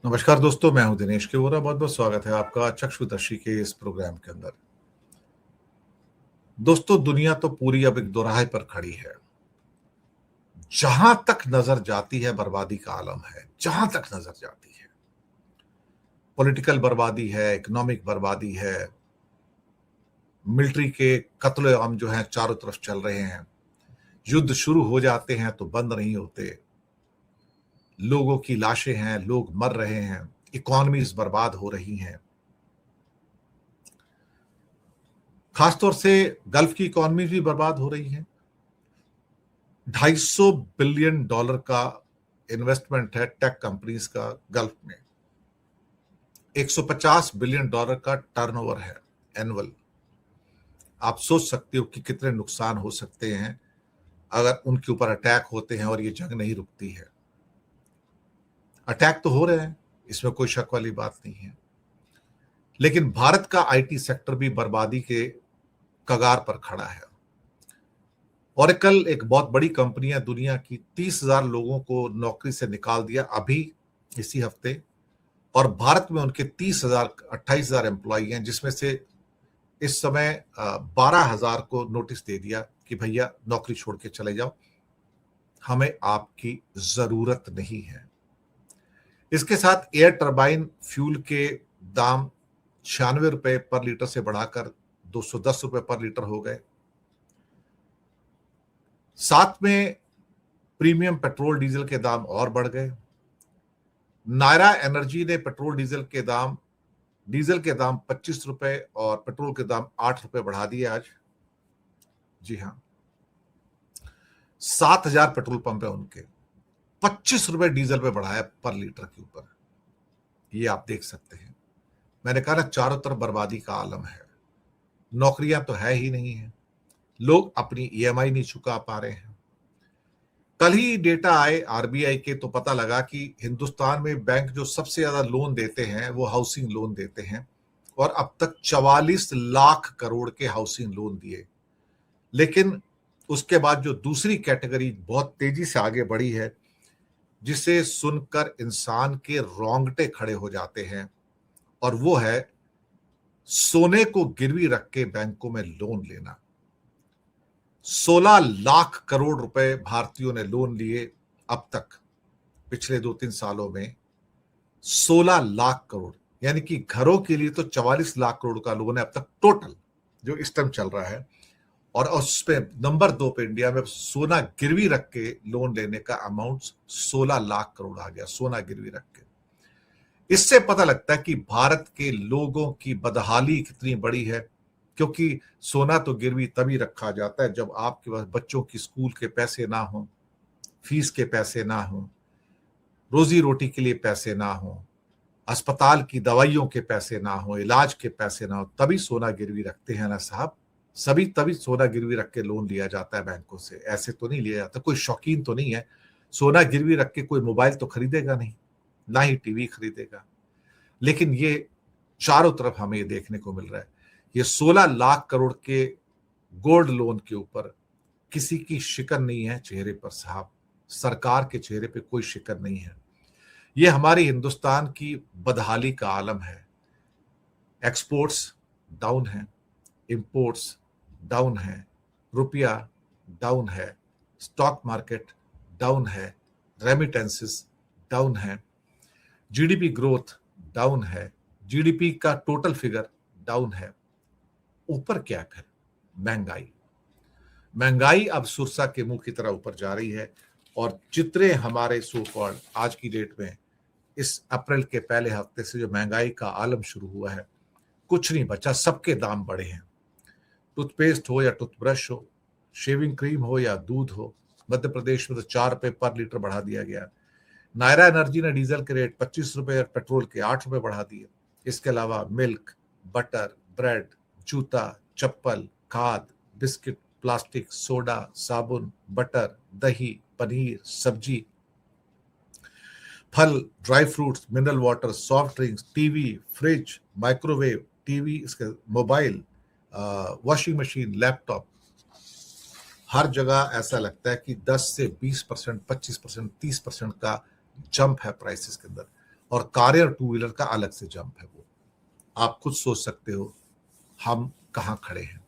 नमस्कार दोस्तों, मैं हूं दिनेश केवरा। बहुत बहुत स्वागत है आपका चक्षुदर्शी के इस प्रोग्राम के अंदर। दोस्तों, दुनिया तो पूरी अब एक दोराहे पर खड़ी है। जहां तक नजर जाती है बर्बादी का आलम है, जहां तक नजर जाती है। पॉलिटिकल बर्बादी है, इकोनॉमिक बर्बादी है, मिलिट्री के कत्ले आम जो हैं चारों तरफ चल रहे हैं। युद्ध शुरू हो जाते हैं तो बंद नहीं होते। लोगों की लाशें हैं, लोग मर रहे हैं, इकोनॉमीज बर्बाद हो रही हैं। खासतौर से गल्फ की इकोनॉमी भी बर्बाद हो रही है। $250 बिलियन का इन्वेस्टमेंट है टेक कंपनीज का गल्फ में। $150 बिलियन का टर्नओवर है एनुअल। आप सोच सकते हो कि कितने नुकसान हो सकते हैं अगर उनके ऊपर अटैक होते हैं और ये जंग नहीं रुकती है। अटैक तो हो रहे हैं, इसमें कोई शक वाली बात नहीं है, लेकिन भारत का आईटी सेक्टर भी बर्बादी के कगार पर खड़ा है। ओरेकल एक बहुत बड़ी कंपनी है, दुनिया की 30,000 लोगों को नौकरी से निकाल दिया अभी इसी हफ्ते। और भारत में उनके 28,000 एम्प्लॉई हैं, जिसमें से इस समय 12,000 को नोटिस दे दिया कि भैया नौकरी छोड़ के चले जाओ, हमें आपकी जरूरत नहीं है। इसके साथ एयर टर्बाइन फ्यूल के दाम 96 रुपए पर लीटर से बढ़ाकर 210 रुपए पर लीटर हो गए। साथ में प्रीमियम पेट्रोल डीजल के दाम और बढ़ गए। नायरा एनर्जी ने डीजल के दाम 25 रुपए और पेट्रोल के दाम 8 रुपए बढ़ा दिए आज। जी हां, 7,000 पेट्रोल पंप है उनके, 25 रुपए डीजल पे बढ़ाया पर लीटर के ऊपर। ये आप देख सकते हैं। मैंने कहा ना, चारों तरफ बर्बादी का आलम है। नौकरियां तो है ही नहीं है, लोग अपनी ईएमआई नहीं चुका पा रहे हैं। कल ही डेटा आए आरबीआई के, तो पता लगा कि हिंदुस्तान में बैंक जो सबसे ज्यादा लोन देते हैं वो हाउसिंग लोन देते हैं, और अब तक 44 लाख करोड़ के हाउसिंग लोन दिए। लेकिन उसके बाद जो दूसरी कैटेगरी बहुत तेजी से आगे बढ़ी है, जिसे सुनकर इंसान के रोंगटे खड़े हो जाते हैं, और वो है सोने को गिरवी रख के बैंकों में लोन लेना। 16 लाख करोड़ रुपए भारतीयों ने लोन लिए अब तक, पिछले 2-3 सालों में 16 लाख करोड़, यानी कि घरों के लिए तो 44 लाख करोड़ का लोन है अब तक टोटल जो इस टाइम चल रहा है। और उस पे नंबर 2 पे इंडिया में सोना गिरवी रख के लोन लेने का अमाउंट 16 लाख करोड़ आ गया, सोना गिरवी रख के। इससे पता लगता है कि भारत के लोगों की बदहाली कितनी बड़ी है, क्योंकि सोना तो गिरवी तभी रखा जाता है जब आपके पास बच्चों की स्कूल के पैसे ना हो, फीस के पैसे ना हो, रोजी रोटी के लिए पैसे ना हो, अस्पताल की दवाइयों के पैसे ना हो, इलाज के पैसे ना हो, तभी सोना गिरवी रखते हैं ना साहब। सभी तभी सोना गिरवी रख के लोन लिया जाता है बैंकों से, ऐसे तो नहीं लिया जाता। कोई शौकीन तो नहीं है, सोना गिरवी रख के कोई मोबाइल तो खरीदेगा नहीं, ना ही टीवी खरीदेगा। लेकिन ये चारों तरफ हमें ये देखने को मिल रहा है। ये 16 लाख करोड़ के गोल्ड लोन के ऊपर किसी की शिकन नहीं है चेहरे पर साहब, सरकार के चेहरे पे कोई शिकन नहीं है। ये हमारी हिंदुस्तान की बदहाली का आलम है। एक्सपोर्ट्स डाउन है, इंपोर्ट्स डाउन है, रुपया डाउन है, स्टॉक मार्केट डाउन है, रेमिटेंसेस डाउन है, जीडीपी ग्रोथ डाउन है, जीडीपी का टोटल फिगर डाउन है। ऊपर क्या फिर? महंगाई अब सुरसा के मुंह की तरह ऊपर जा रही है। और जितने हमारे सो कॉल्ड आज की डेट में इस अप्रैल के पहले हफ्ते से जो महंगाई का आलम शुरू हुआ है, कुछ नहीं बचा, सबके दाम बढ़े हैं। टूथपेस्ट हो या टूथब्रश हो, शेविंग क्रीम हो या दूध हो, मध्य प्रदेश में तो 4 रुपए पर लीटर बढ़ा दिया गया। नायरा एनर्जी ने डीजल के रेट 25 रुपए और पेट्रोल के 8 रुपए बढ़ा दिए। इसके अलावा मिल्क, बटर, ब्रेड, जूता, चप्पल, खाद, बिस्किट, प्लास्टिक, सोडा, साबुन, बटर, दही, पनीर, सब्जी, फल, dry fruits, mineral water, soft drinks, TV, fridge, microwave, TV, इसके मोबाइल, वॉशिंग मशीन, लैपटॉप, हर जगह ऐसा लगता है कि 10 से 20%, 25%, 30% का जंप है प्राइसेस के अंदर। और कारें और टू व्हीलर का अलग से जंप है। वो आप खुद सोच सकते हो हम कहां खड़े हैं।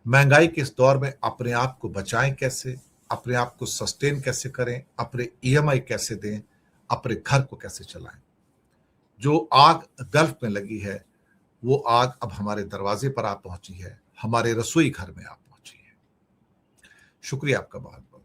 महंगाई के इस दौर में अपने आप को बचाएं कैसे, अपने आप को सस्टेन कैसे करें, अपने ईएमआई कैसे दें, अपने घर को कैसे चलाएं। जो आग गल्फ में लगी है वो आग अब हमारे दरवाजे पर आ पहुंची है, हमारे रसोई घर में आ पहुंची है। शुक्रिया आपका बहुत बहुत।